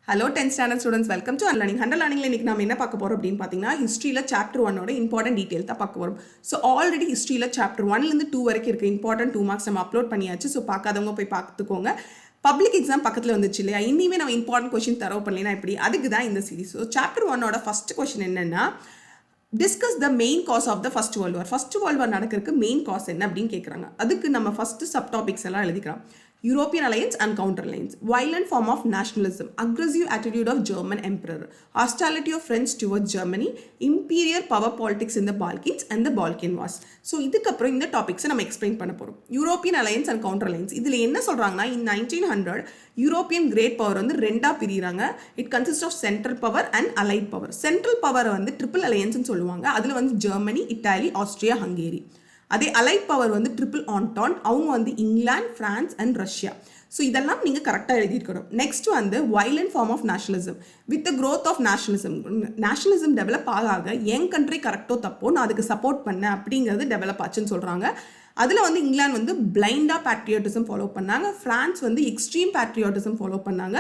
Hello 10th standard students, welcome to Unlearning. Underlearning இன்னைக்கு நாம என்ன பார்க்க போறோம் அப்படின்னு பார்த்தீங்கன்னா ஹிஸ்டரியில சாப்டர் 1 ஓட இம்பார்ட்டன்ட் டீடைல் தான் பார்க்க போறோம். ஸோ ஆல்ரெடி ஹிஸ்டரியில சாப்டர் 1ல இருந்து 2 வரைக்கும் இருக்க இம்பார்ட்டன்ட் 2 மார்க்ஸ் நம்ம அப்லோட் பண்ணியாச்சு. ஸோ பார்க்காதவங்க போய் பார்த்துக்கோங்க. பப்ளிக் எக்ஸாம் பக்கத்தில் வந்துச்சு இல்லையா, இனிமே நம்ம இம்பார்ட்டன்ட் கொஸ்டின் தரவு பண்ணலாம் எப்படி, அதுக்கு தான் இந்த சீரிஸ். ஸோ சாப்டர் 1 ஓட ஃபர்ஸ்ட் கொஸ்டின் என்னன்னா, discuss the main cause of the first world war. First world war நடக்கிறதுக்கு மெயின் காஸ் என்ன அப்படின்னு கேட்குறாங்க. அதுக்கு நம்ம ஃபர்ஸ்ட் சப் டாபிக்ஸ் எல்லாம் எழுதிக்கிறோம். European alliance and counter alliance, violent form of nationalism, aggressive attitude of German emperor, hostility of French towards Germany, imperial power politics in the Balkans and the Balkan wars. So இதுக்கப்புறம் இந்த டாபிக்ஸை நம்ம explain பண்ண போகிறோம். European alliance and counter alliance இதில் என்ன சொல்கிறாங்கன்னா, இன் 1900 European great power வந்து ரெண்டாக பிரிகிறாங்க. It consist of central power and allied power. Central பவரை வந்து ட்ரிபிள் அலையன்ஸ்னு சொல்லுவாங்க. அதில் வந்து ஜெர்மனி, இட்டாலி, ஆஸ்திரியா, ஹங்கேரி. அதே அலைட் பவர் வந்து ட்ரிபிள் ஆன்டான், அவங்க வந்து England, France and Russia. So இதெல்லாம் நீங்கள் கரெக்டாக எழுதியிருக்கணும். நெக்ஸ்ட் வந்து violent form of nationalism. With the growth of nationalism develop ஆக என் கண்ட்ரி கரெக்டோ தப்போ நான் அதுக்கு சப்போர்ட் பண்ணேன் அப்படிங்கிறது டெவலப் ஆச்சுன்னு சொல்கிறாங்க. அதில் வந்து இங்கிலாந்து வந்து பிளைண்டாக பேட்ரியாட்டிசம் ஃபாலோ பண்ணாங்க. ஃப்ரான்ஸ் வந்து எக்ஸ்ட்ரீம் பேட்ரியாட்டிசம் ஃபாலோ பண்ணாங்க.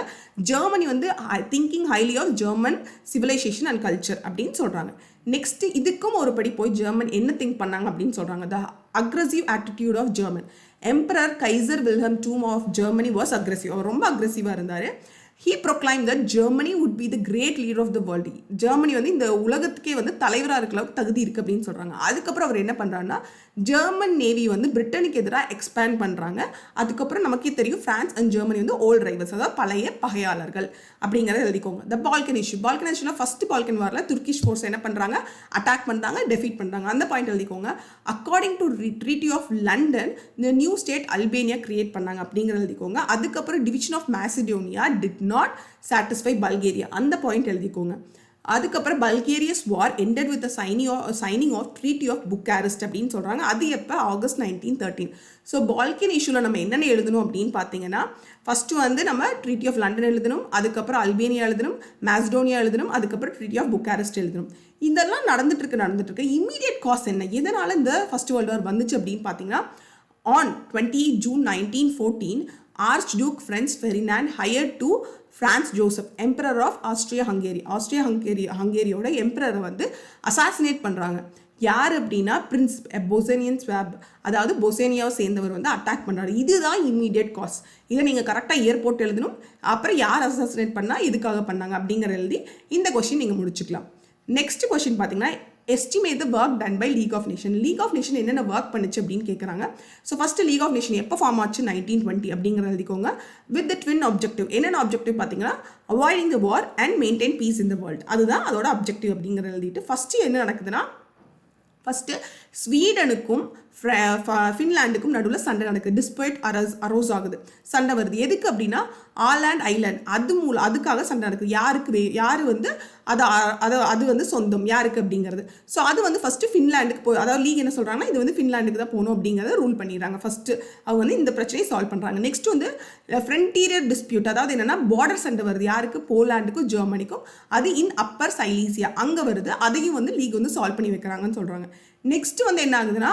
ஜெர்மனி வந்து thinking highly of German civilisation and culture அப்படின்னு சொல்கிறாங்க. நெக்ஸ்ட் இதுக்கும் ஒரு படி போய் ஜெர்மன் என்ன திங்க் பண்ணாங்க அப்படின்னு சொல்கிறாங்க. The aggressive attitude of German. Emperor Kaiser Wilhelm II of Germany was aggressive. அவர் ரொம்ப அக்ரெசிவாக இருந்தார். He proclaimed that Germany would be the great leader of the world. Germany வந்து இந்த உலகத்துக்கே வந்து தலைவராக இருக்க தகுதி இருக்குது அப்படின்னு சொல்கிறாங்க. அதுக்கப்புறம் அவர் என்ன பண்ணுறாருன்னா, ஜெர்மன் நேவி வந்து பிரிட்டனுக்கு எதிராக எக்ஸ்பேண்ட் பண்ணுறாங்க. அதுக்கப்புறம் நமக்கே தெரியும் ஃப்ரான்ஸ் அண்ட் ஜெர்மனி வந்து ஓல்ட் ரைவல்ஸ், அதாவது பழைய பகையாளர்கள் அப்படிங்கிறத எழுதிக்கோங்க. The Balkan issue. பால்கன் இஷ்யூல ஃபர்ஸ்ட் பால்கன் வாரில் துர்க்கிஷ் ஃபோர்ஸ் என்ன பண்ணுறாங்க, அட்டாக் பண்ணுறாங்க, டெஃபீட் பண்ணுறாங்க. அந்த பாயிண்ட் எழுதிக்கோங்க. According to Treaty of London இந்த நியூ ஸ்டேட் அல்பேனியா கிரியேட் பண்ணாங்க அப்படிங்கிறத எழுதிக்கோங்க. அதுக்கப்புறம் division of Macedonia did not satisfy Bulgaria, அந்த பாயிண்ட் எழுதிக்கோங்க. அதுக்கப்புறம் Bulgaria's war ended with signing of Treaty of Bucharest அப்படின்னு சொல்கிறாங்க. அது எப்போ, ஆகஸ்ட் 1913. ஸோ பால்கன் இஷ்யூவில் நம்ம என்னென்ன எழுதணும் அப்படின்னு பார்த்தீங்கன்னா, ஃபஸ்ட்டு வந்து நம்ம ட்ரீட்டி ஆஃப் லண்டன் எழுதணும், அதுக்கப்புறம் அல்பேனியா எழுதணும், மேசிடோனியா எழுதணும், அதுக்கப்புறம் ட்ரீட்டி ஆஃப் புக்காரெஸ்ட் எழுதணும். இதெல்லாம் நடந்துட்டு இருக்கு. இமீடியட் காஸ் என்ன, எதனால் இந்த ஃபர்ஸ்ட் வேர்ல்டு வார் வந்துச்சு அப்படின்னு பார்த்தீங்கன்னா, on 28 June 1914 Archduke Franz Ferdinand hired to Franz Joseph, Emperor of ஆஸ்திரியா-ஹங்கேரியோட எம்பரரை வந்து அசாசினேட் பண்ணுறாங்க. யார் அப்படின்னா, பிரின்ஸ் பொசேனியன் ஸ்வாப், அதாவது பொசேனியாவை சேர்ந்தவர் வந்து அட்டாக் பண்ணுறாரு. இதுதான் இம்மீடியட் காஸ். இதை நீங்கள் கரெக்டாக ஏர்போர்ட் எழுதணும். அப்புறம் யார் அசாசினேட் பண்ணால் எதுக்காக பண்ணாங்க அப்படிங்கிற எழுதி இந்த கொஸ்டின் நீங்கள் முடிச்சுக்கலாம். நெக்ஸ்ட் கொஸ்டின் பார்த்தீங்கன்னா, estimate the work done by League of Nation. League of Nation என்னென்ன ஒர்க் பண்ணுச்சு அப்படின்னு கேட்குறாங்க. So first League of Nation எப்போ ஃபார்ம் ஆச்சு, 1920 அப்படிங்கிறத எழுதிக்கோங்க. With the twin objective. என்னென்ன ஆப்ஜெக்டிவ் பார்த்தீங்கன்னா, avoiding the war and maintain peace in the world. அதுதான் அதோட அப்ஜெக்டிவ் அப்படிங்கிறத எழுதிட்டு ஃபஸ்ட்டு என்ன நடக்குதுன்னா, ஃபஸ்ட்டு ஸ்வீடனுக்கும் ஃபின்லாண்டுக்கும் நடுவில் சண்டை நடக்குது. டிஸ்பியூட் அரோஸ் ஆகுது, சண்டை வருது. எதுக்கு அப்படின்னா, ஆலாண்ட் ஐலாண்ட் அதுக்காக சண்டை நடக்குது. யார் வந்து அது வந்து சொந்தம் யாருக்கு அப்படிங்கிறது. ஸோ அது வந்து ஃபஸ்ட்டு ஃபின்லாண்டுக்கு போய், அதாவது லீக் என்ன சொல்கிறாங்கன்னா, இது வந்து ஃபின்லாண்டுக்கு தான் போகணும் அப்படிங்கிறத ரூல் பண்ணிடுறாங்க. ஃபஸ்ட்டு அவங்க வந்து இந்த பிரச்சனையை சால்வ் பண்ணுறாங்க. நெக்ஸ்ட் வந்து ஃப்ரண்டீரியர் டிஸ்பியூட், அதாவது என்னென்னா பார்டர் சண்டை வருது. யாருக்கு, போலாண்டுக்கும் ஜெர்மனிக்கும். அது இன் அப்பர் சைலீசியா அங்கே வருது. அதையும் வந்து லீக் வந்து சால்வ் பண்ணி வைக்கிறாங்கன்னு சொல்கிறாங்க. நெக்ஸ்ட் வந்து என்ன ஆகுதுன்னா,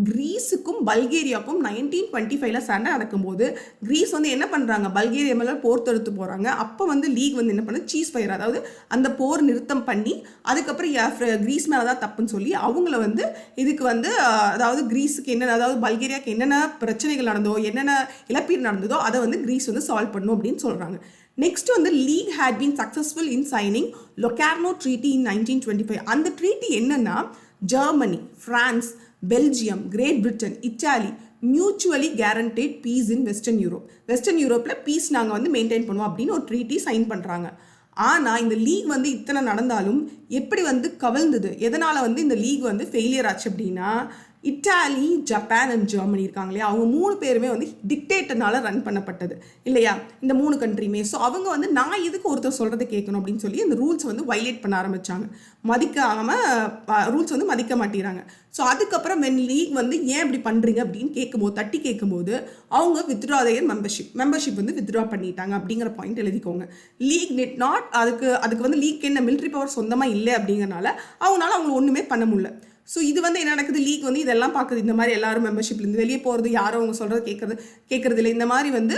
கிரீஸுக்கும் பல்கேரியாவுக்கும் 1925 சண்டை நடக்கும்போது கிரீஸ் வந்து என்ன பண்ணுறாங்க, பல்கேரியா மேலே போர் தொடுத்து போகிறாங்க. அப்போ வந்து லீக் வந்து என்ன பண்ண, சீஸ் ஃபயர், அதாவது அந்த போர் நிறுத்தம் பண்ணி அதுக்கப்புறம் கிரீஸ் மேலே தான் தப்புன்னு சொல்லி அவங்கள வந்து இதுக்கு வந்து, அதாவது கிரீஸுக்கு என்னென்ன, அதாவது பல்கேரியாவுக்கு என்னென்ன பிரச்சனைகள் நடந்ததோ, என்னென்ன இழப்பீடு நடந்ததோ அதை வந்து கிரீஸ் வந்து சால்வ் பண்ணணும் அப்படின்னு சொல்கிறாங்க. நெக்ஸ்ட் வந்து League had been successful in signing Locarno treaty in 1925. அந்த ட்ரீட்டி என்னன்னா, Germany, France, Belgium, Great Britain, Italy mutually guaranteed peace in western யூரோப்பில் பீஸ் நாங்கள் வந்து மெயின்டைன் பண்ணுவோம் அப்படின்னு ஒரு ட்ரீட்டி சைன் பண்ணுறாங்க. ஆனால் இந்த லீக் வந்து இத்தனை நடந்தாலும் எப்படி வந்து கவிழ்ந்தது, எதனால் வந்து இந்த லீக் வந்து ஃபெயிலியர் ஆச்சு அப்படின்னா, இட்டாலி, ஜப்பான் அண்ட் ஜெர்மனி இருக்காங்க இல்லையா, அவங்க 3 பேருமே வந்து டிக்டேட்டர்னால ரன் பண்ணப்பட்டது இல்லையா, இந்த 3 கண்ட்ரியுமே. ஸோ அவங்க வந்து நான் எதுக்கு ஒருத்தர் சொல்கிறத கேட்கணும் அப்படின்னு சொல்லி இந்த ரூல்ஸ் வந்து வைலேட் பண்ண ஆரம்பித்தாங்க. ரூல்ஸ் வந்து மதிக்க மாட்டேறாங்க. ஸோ அதுக்கப்புறம் லீக் வந்து ஏன் இப்படி பண்ணுறீங்க அப்படின்னு தட்டி கேட்கும்போது அவங்க வித்ட்ரா தேர் மெம்பர்ஷிப் வந்து வித்ட்ரா பண்ணிட்டாங்க அப்படிங்கிற பாயிண்ட் எழுதிக்கோங்க. லீக் டிட் நாட், அதுக்கு வந்து லீக் என்ன மிலிட்ரி பவர் சொந்தமாக இல்லை அப்படிங்கிறனால அவங்களால ஒன்றுமே பண்ண முடியல. ஸோ இது வந்து என்ன நடக்குது, லீக் வந்து இதெல்லாம் பார்க்குது. இந்த மாதிரி எல்லாரும் மெம்பர்ஷிப்லேருந்து வெளியே போகிறது, யாரும் அவங்க சொல்கிறது கேட்கறது இல்லை. இந்த மாதிரி வந்து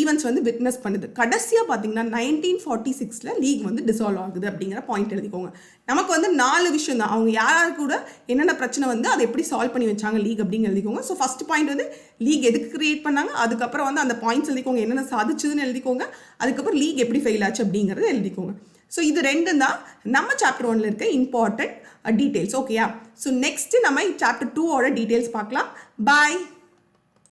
ஈவெண்ட்ஸ் வந்து விட்னஸ் பண்ணுது. கடைசியாக பார்த்தீங்கன்னா 1946 லீக் வந்து டிசால்வ் ஆகுது அப்படிங்கிற பாயிண்ட் எழுதிக்கோங்க. நமக்கு வந்து 4 விஷயம் தான். அவங்க யார் கூட என்னென்ன பிரச்சனை வந்து அதை எப்படி சால்வ் பண்ணி வச்சாங்க லீக் அப்படின்னு எழுதிக்கோங்க. ஸோ ஃபர்ஸ்ட் பாயிண்ட் வந்து லீக் எதுக்கு கிரியேட் பண்ணாங்க, அதுக்கப்புறம் வந்து அந்த பாயிண்ட்ஸ் எழுதிக்கோங்க, என்னென்ன சாதிச்சுதுன்னு எழுதிக்கோங்க, அதுக்கப்புறம் லீக் எப்படி ஃபெயில் ஆச்சு அப்படிங்கிறத எழுதிக்கோங்க. ஸோ இது 2 தான் நம்ம சாப்டர் 1ல் இருக்க இம்பார்ட்டன்ட் டீட்டெயில்ஸ். ஓகேயா? ஸோ நெக்ஸ்ட்டு நம்ம சாப்டர் 2ஓட டீட்டெயில்ஸ் பார்க்கலாம். பாய்.